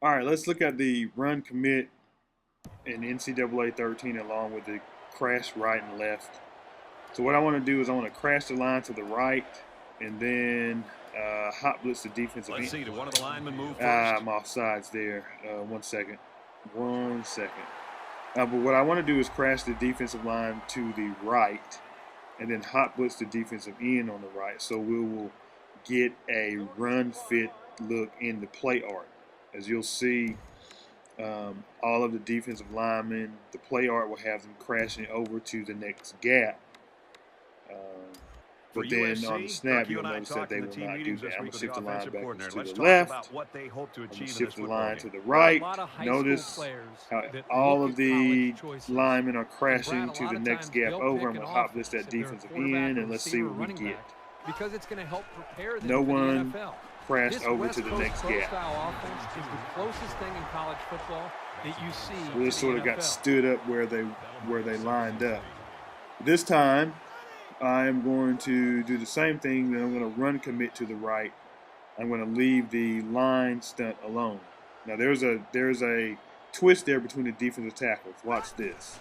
All right, let's look at the run commit in NCAA 13 along with the crash right and left. So what I want to do is I want to crash the line to the right and then hot blitz the defensive end. Let's see, did one of the linemen move first? I'm off sides there. 1 second. 1 second. But what I want to do is crash the defensive line to the right and then hot blitz the defensive end on the right. So we will get a run fit look in the play art. As you'll see, all of the defensive linemen, the play art will have them crashing over to the next gap. But then on the snap, you'll notice that they will not do that. I'm going to shift the linebackers to the left. I'm going to shift the line to the right. Notice how all of the linemen are crashing to the next gap over. I'm going to hot blitz that defensive end, and let's see what we get. Because it's going to help prepare them No for the one NFL. crashed over to the next gap. Offense is the closest thing in college football that you see. We just sort of got stood up where they lined up. This time, I am going to do the same thing. Then I'm going to run commit to the right. I'm going to leave the line stunt alone. Now there's a twist there between the defensive tackles. Watch this.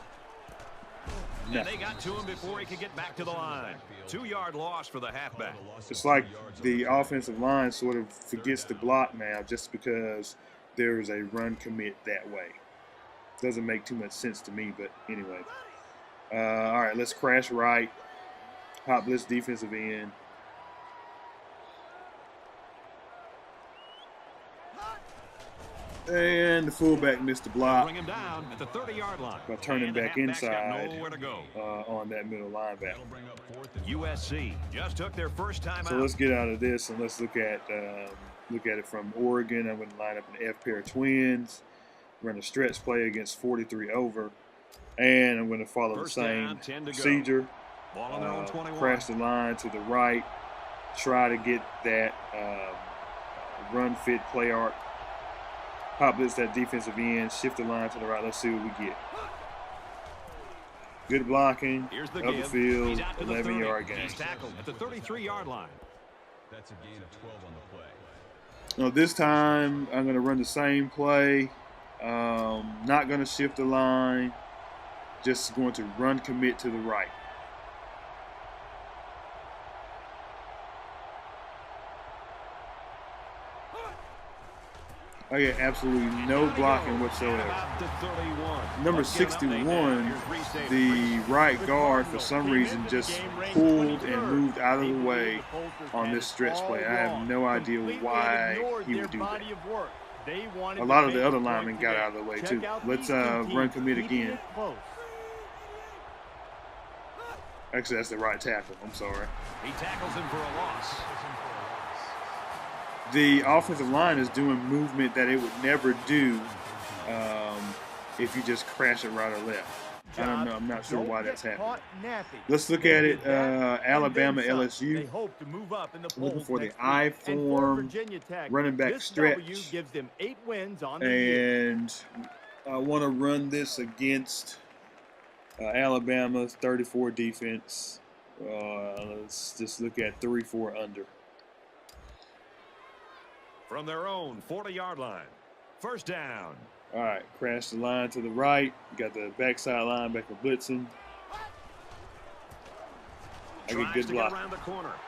And they got to him before he could get back to the line. 2-yard loss for the halfback. It's like the offensive line sort of forgets to block now just because there is a run commit that way. Doesn't make too much sense to me, but anyway. All right, let's crash right. Hot blitz defensive end. And the fullback missed the block. Bring him down at the 30-yard line. By turning back inside on that middle linebacker. USC just took their first time So out. let's get out of this and let's look at it from Oregon. I'm going to line up an F pair of twins, run a stretch play against 43 over, and I'm going to follow First the same down, 10 to go. procedure. Ball on their own 21. Crash the line to the right, try to get that run fit play arc. Hot blitz that defensive end, shift the line to the right. Let's see what we get. Good blocking, up the field, 11-yard gain. He's tackled at the 33-yard line. That's a gain of 12 on the play. Now this time, I'm going to run the same play. Not going to shift the line. Just going to run commit to the right. I get absolutely no blocking whatsoever. Number 61, the right guard, for some reason, just pulled and moved out of the way on this stretch play. I have no idea why he would do that. A lot of the other linemen got out of the way, too. Let's run commit again. Actually, that's the right tackle. I'm sorry. He tackles him for a loss. The offensive line is doing movement that it would never do if you just crash it right or left. I don't know. I'm not sure why that's happening. Let's look at it. Alabama, LSU. Looking for the I form running back stretch. And I want to run this against Alabama's 34 defense. Let's just look at 3-4 under. From their own 40-yard line. First down. All right, crash the line to the right. Got the backside linebacker blitzing. I get good block.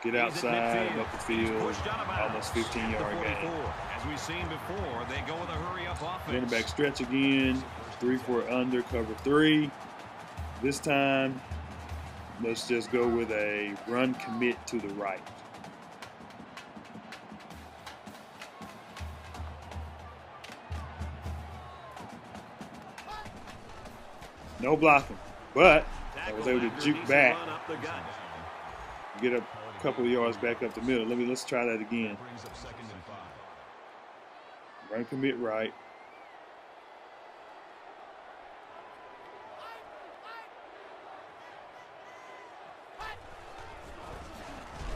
Get outside and up the field. Almost 15-yard gain. As we've seen before, they go with a hurry-up offense. Running back stretch again. 3-4 under, cover 3. This time, let's just go with a run commit to the right. No blocking, but I was able to juke back, get a couple of yards back up the middle. Let's try that again. Run commit right.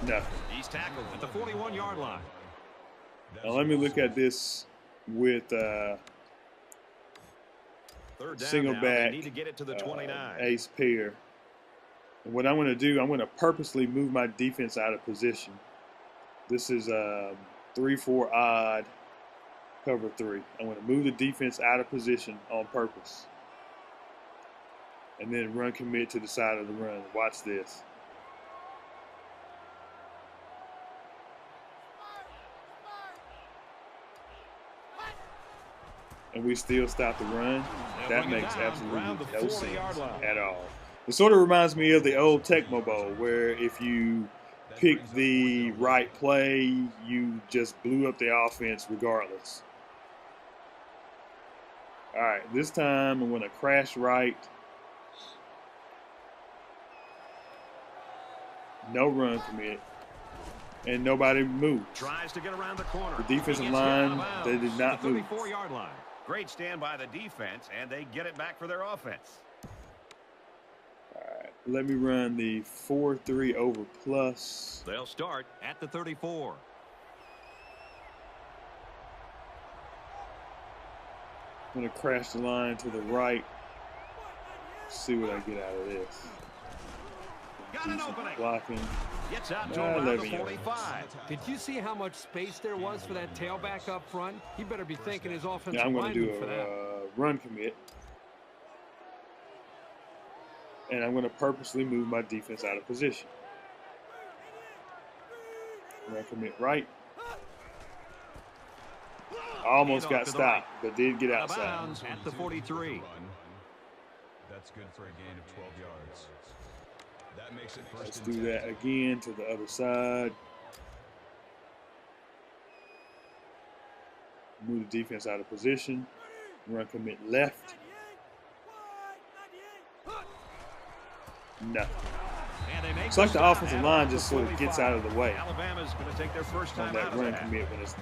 Nothing. He's tackled at the 41-yard line. Now let me look at this with single back ace pair. And what I'm going to do, I'm going to purposely move my defense out of position. This is 3-4 odd. cover 3. I'm going to move the defense out of position on purpose. And then run commit to the side of the run. Watch this. And we still stop the run. That makes absolutely no sense at all. It sort of reminds me of the old Tecmo Bowl, where if you pick the right play, you just blew up the offense regardless. All right, this time I'm going to crash right. No run commit. And nobody moved. Tries to get around the corner. The defensive line, they did not move. 34-yard line. Great stand by the defense, and they get it back for their offense. All right, let me run the 4-3 over plus. They'll start at the 34. I'm going to crash the line to the right. See what I get out of this. Got an opening. Blocking. Gets out to around the 45. Did you see how much space there was for that tailback up front? He better be thanking his offensive Now I'm going to do lineman for that. a run commit. And I'm going to purposely move my defense out of position. Run commit right. Almost got stopped, but did get outside. At the 43. That's good for a gain of 12 yards. That makes it Let's first and do that again to the other side. Move the defense out of position. Run commit left. Nothing. It's like the offensive line just sort of gets out of the way Alabama's going to take their first on time that out of run that. commit when it's